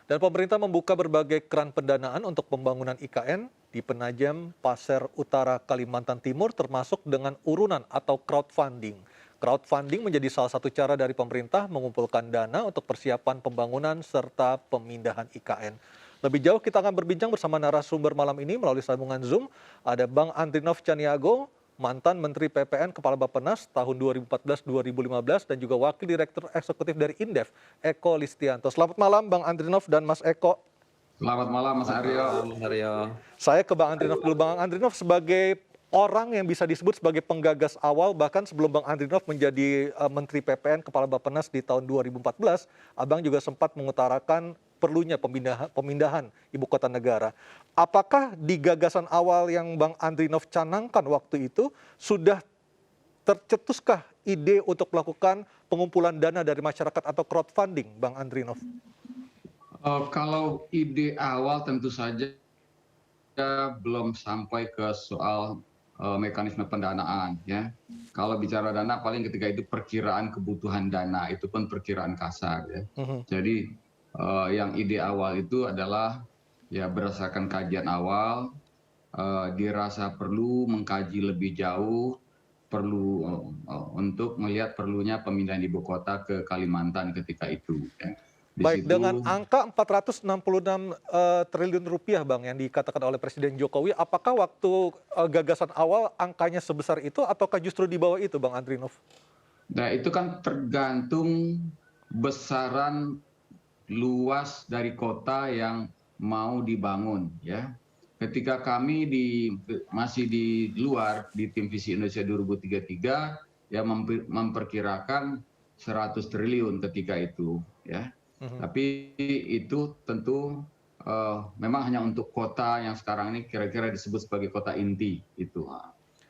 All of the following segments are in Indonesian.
Dan pemerintah membuka berbagai keran pendanaan untuk pembangunan IKN di Penajam, Pasir Utara, Kalimantan Timur termasuk dengan urunan atau crowdfunding. Crowdfunding menjadi salah satu cara dari pemerintah mengumpulkan dana untuk persiapan pembangunan serta pemindahan IKN. Lebih jauh kita akan berbincang bersama narasumber malam ini melalui sambungan Zoom. Ada Bang Andrinov Caniago, mantan Menteri PPN Kepala Bappenas tahun 2014-2015 dan juga Wakil Direktur Eksekutif dari Indef, Eko Listianto. Selamat malam Bang Andrinov dan Mas Eko. Selamat malam Mas Selamat Aryo. malam, Mas Aryo. Saya ke Bang Andrinov dulu. Bang Andrinov sebagai orang yang bisa disebut sebagai penggagas awal, bahkan sebelum Bang Andrinov menjadi Menteri PPN Kepala Bappenas di tahun 2014, Abang juga sempat mengutarakan perlunya pemindahan ibu kota negara. Apakah di gagasan awal yang Bang Andrinov canangkan waktu itu sudah tercetuskah ide untuk melakukan pengumpulan dana dari masyarakat atau crowdfunding, Bang Andrinov? Kalau ide awal tentu saja belum sampai ke soal mekanisme pendanaan ya. Kalau bicara dana paling ketika itu perkiraan kebutuhan dana, itu pun perkiraan kasar ya. Jadi yang ide awal itu adalah ya berdasarkan kajian awal, dirasa perlu mengkaji lebih jauh, perlu untuk melihat perlunya pemindahan ibu kota ke Kalimantan ketika itu ya. Di Baik, dengan situ angka 466 triliun rupiah Bang yang dikatakan oleh Presiden Jokowi, apakah waktu gagasan awal angkanya sebesar itu ataukah justru di bawah itu Bang Andrinov? Nah, itu kan tergantung besaran luas dari kota yang mau dibangun ya. Ketika kami masih di luar di tim visi Indonesia 2033 ya memperkirakan 100 triliun ketika itu ya. Tapi itu tentu memang hanya untuk kota yang sekarang ini kira-kira disebut sebagai kota inti itu.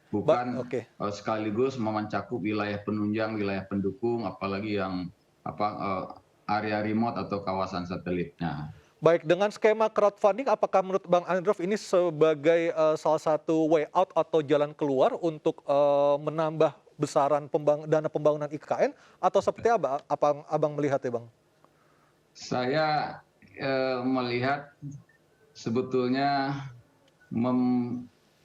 Bukan Oke. sekaligus mencakup wilayah penunjang, wilayah pendukung, apalagi yang area remote atau kawasan satelitnya. Baik, dengan skema crowdfunding, apakah menurut Bang Andrinov ini sebagai salah satu way out atau jalan keluar untuk menambah besaran dana pembangunan IKN atau seperti apa? Apa Abang melihat ya Bang? Saya melihat sebetulnya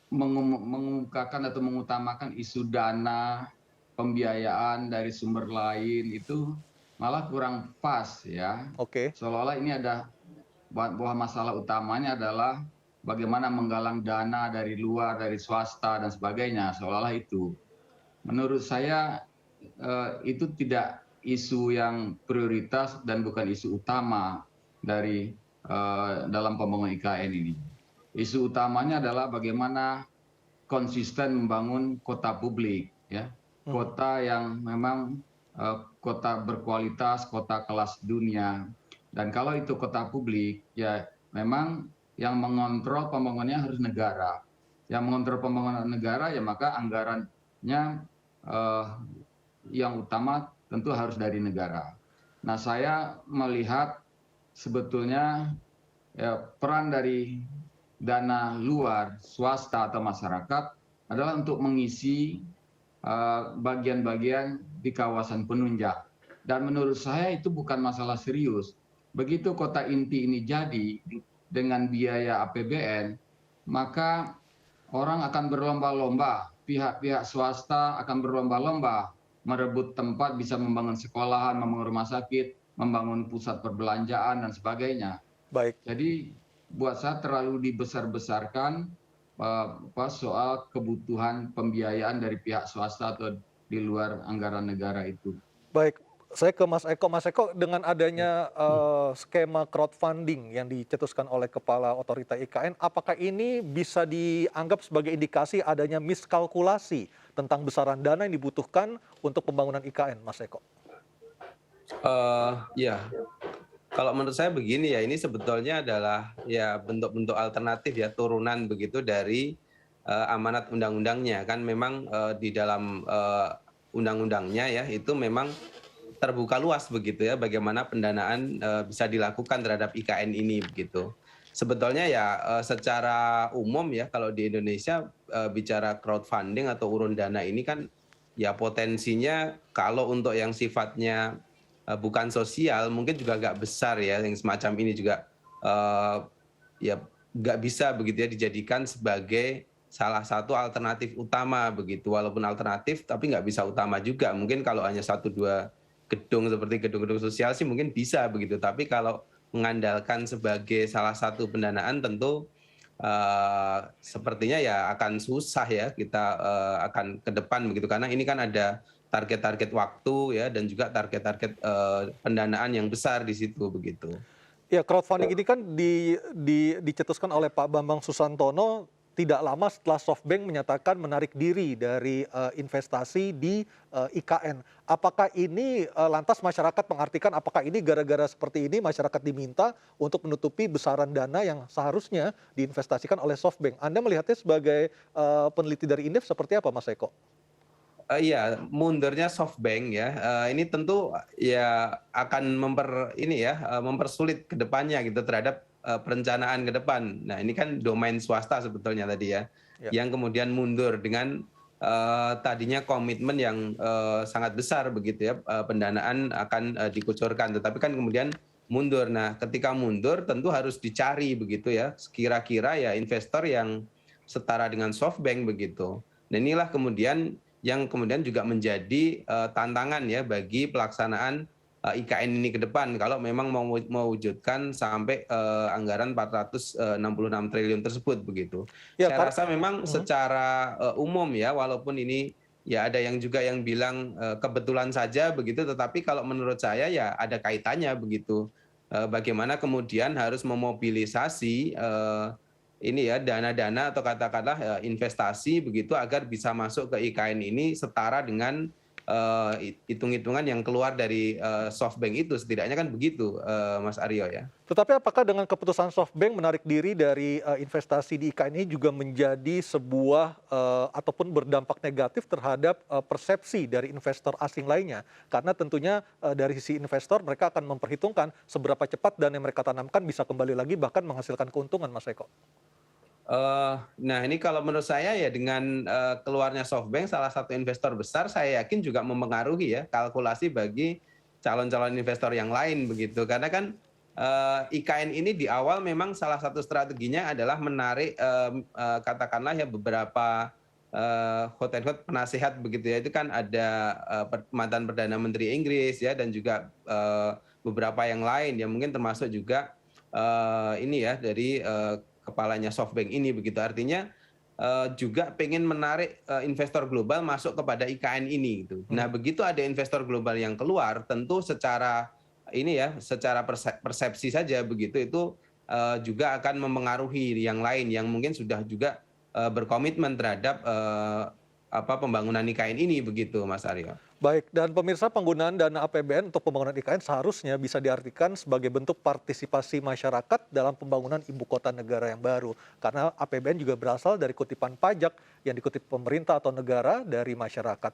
mengumumkakan atau mengutamakan isu dana pembiayaan dari sumber lain itu malah kurang pas ya. Oke. Seolah-olah ini ada bahwa masalah utamanya adalah bagaimana menggalang dana dari luar, dari swasta dan sebagainya, seolah-olah itu. Menurut saya itu tidak isu yang prioritas dan bukan isu utama dari dalam pembangunan IKN ini. Isu utamanya adalah bagaimana konsisten membangun kota publik ya. Kota yang memang kota berkualitas, kota kelas dunia. Dan kalau itu kota publik, ya memang yang mengontrol pembangunannya harus negara. Yang mengontrol pembangunan negara, ya maka anggarannya yang utama tentu harus dari negara. Nah, saya melihat sebetulnya ya, peran dari dana luar, swasta atau masyarakat adalah untuk mengisi bagian-bagian di kawasan penunjang. Dan menurut saya itu bukan masalah serius. Begitu kota inti ini jadi dengan biaya APBN, maka orang akan berlomba-lomba, pihak-pihak swasta akan berlomba-lomba merebut tempat, bisa membangun sekolahan, membangun rumah sakit, membangun pusat perbelanjaan dan sebagainya. Baik. Jadi buat saya terlalu dibesar-besarkan soal kebutuhan pembiayaan dari pihak swasta atau di luar anggaran negara itu. Baik, saya ke Mas Eko. Mas Eko, dengan adanya skema crowdfunding yang dicetuskan oleh Kepala Otorita IKN, apakah ini bisa dianggap sebagai indikasi adanya miskalkulasi tentang besaran dana yang dibutuhkan untuk pembangunan IKN, Mas Eko? Ya, kalau menurut saya begini ya, ini sebetulnya adalah ya bentuk-bentuk alternatif ya, turunan begitu dari amanat undang-undangnya. Kan memang di dalam undang-undangnya ya itu memang terbuka luas begitu ya bagaimana pendanaan bisa dilakukan terhadap IKN ini begitu. Sebetulnya ya secara umum ya kalau di Indonesia bicara crowdfunding atau urun dana ini kan ya potensinya kalau untuk yang sifatnya bukan sosial, mungkin juga agak besar ya, yang semacam ini juga eh, ya nggak bisa begitu ya dijadikan sebagai salah satu alternatif utama begitu. Walaupun alternatif, tapi nggak bisa utama juga. Mungkin kalau hanya satu dua gedung seperti gedung-gedung sosial sih mungkin bisa begitu. Tapi kalau mengandalkan sebagai salah satu pendanaan tentu sepertinya ya akan susah ya kita akan ke depan begitu, karena ini kan ada target-target waktu ya dan juga target-target pendanaan yang besar di situ begitu. Ya, crowdfunding ini kan dicetuskan oleh Pak Bambang Susantono tidak lama setelah SoftBank menyatakan menarik diri dari investasi di IKN. Apakah ini lantas masyarakat mengartikan apakah ini gara-gara seperti ini masyarakat diminta untuk menutupi besaran dana yang seharusnya diinvestasikan oleh SoftBank? Anda melihatnya sebagai peneliti dari Indef seperti apa, Mas Eko? Iya, mundurnya SoftBank ya, ini tentu ya akan mempersulit ke depannya gitu terhadap perencanaan ke depan. Nah, ini kan domain swasta sebetulnya tadi ya, Ya. yang kemudian mundur dengan tadinya komitmen yang sangat besar begitu ya, pendanaan akan dikucurkan, tetapi kan kemudian mundur. Nah, ketika mundur tentu harus dicari begitu ya, kira-kira ya investor yang setara dengan SoftBank begitu. Nah, inilah kemudian yang kemudian juga menjadi tantangan ya bagi pelaksanaan IKN ini ke depan kalau memang mau mewujudkan sampai anggaran 466 triliun tersebut begitu. Ya, Saya rasa memang secara umum ya, walaupun ini ya ada yang juga yang bilang kebetulan saja begitu, tetapi kalau menurut saya ya ada kaitannya begitu. Bagaimana kemudian harus memobilisasi ini ya dana-dana atau katakanlah investasi begitu agar bisa masuk ke IKN ini setara dengan hitung-hitungan yang keluar dari SoftBank itu, setidaknya kan begitu, Mas Aryo ya. tetapi apakah dengan keputusan SoftBank menarik diri dari investasi di IKN ini juga menjadi sebuah ataupun berdampak negatif terhadap persepsi dari investor asing lainnya? Karena tentunya dari sisi investor mereka akan memperhitungkan seberapa cepat dana yang mereka tanamkan bisa kembali lagi bahkan menghasilkan keuntungan, Mas Eko. Nah ini kalau menurut saya ya dengan keluarnya SoftBank salah satu investor besar, saya yakin juga mempengaruhi ya kalkulasi bagi calon-calon investor yang lain begitu. Karena kan IKN ini di awal memang salah satu strateginya adalah menarik katakanlah ya beberapa quote and quote penasihat begitu ya. Itu kan ada mantan Perdana Menteri Inggris ya dan juga beberapa yang lain yang mungkin termasuk juga ini ya dari kepalanya SoftBank ini begitu, artinya juga pengen menarik investor global masuk kepada IKN ini gitu. Nah, begitu ada investor global yang keluar, tentu secara ini ya, secara persepsi saja begitu itu juga akan mempengaruhi yang lain yang mungkin sudah juga berkomitmen terhadap pembangunan IKN ini begitu, Mas Aryo. Baik, dan pemirsa, penggunaan dana APBN untuk pembangunan IKN seharusnya bisa diartikan sebagai bentuk partisipasi masyarakat dalam pembangunan ibu kota negara yang baru. Karena APBN juga berasal dari kutipan pajak yang dikutip pemerintah atau negara dari masyarakat.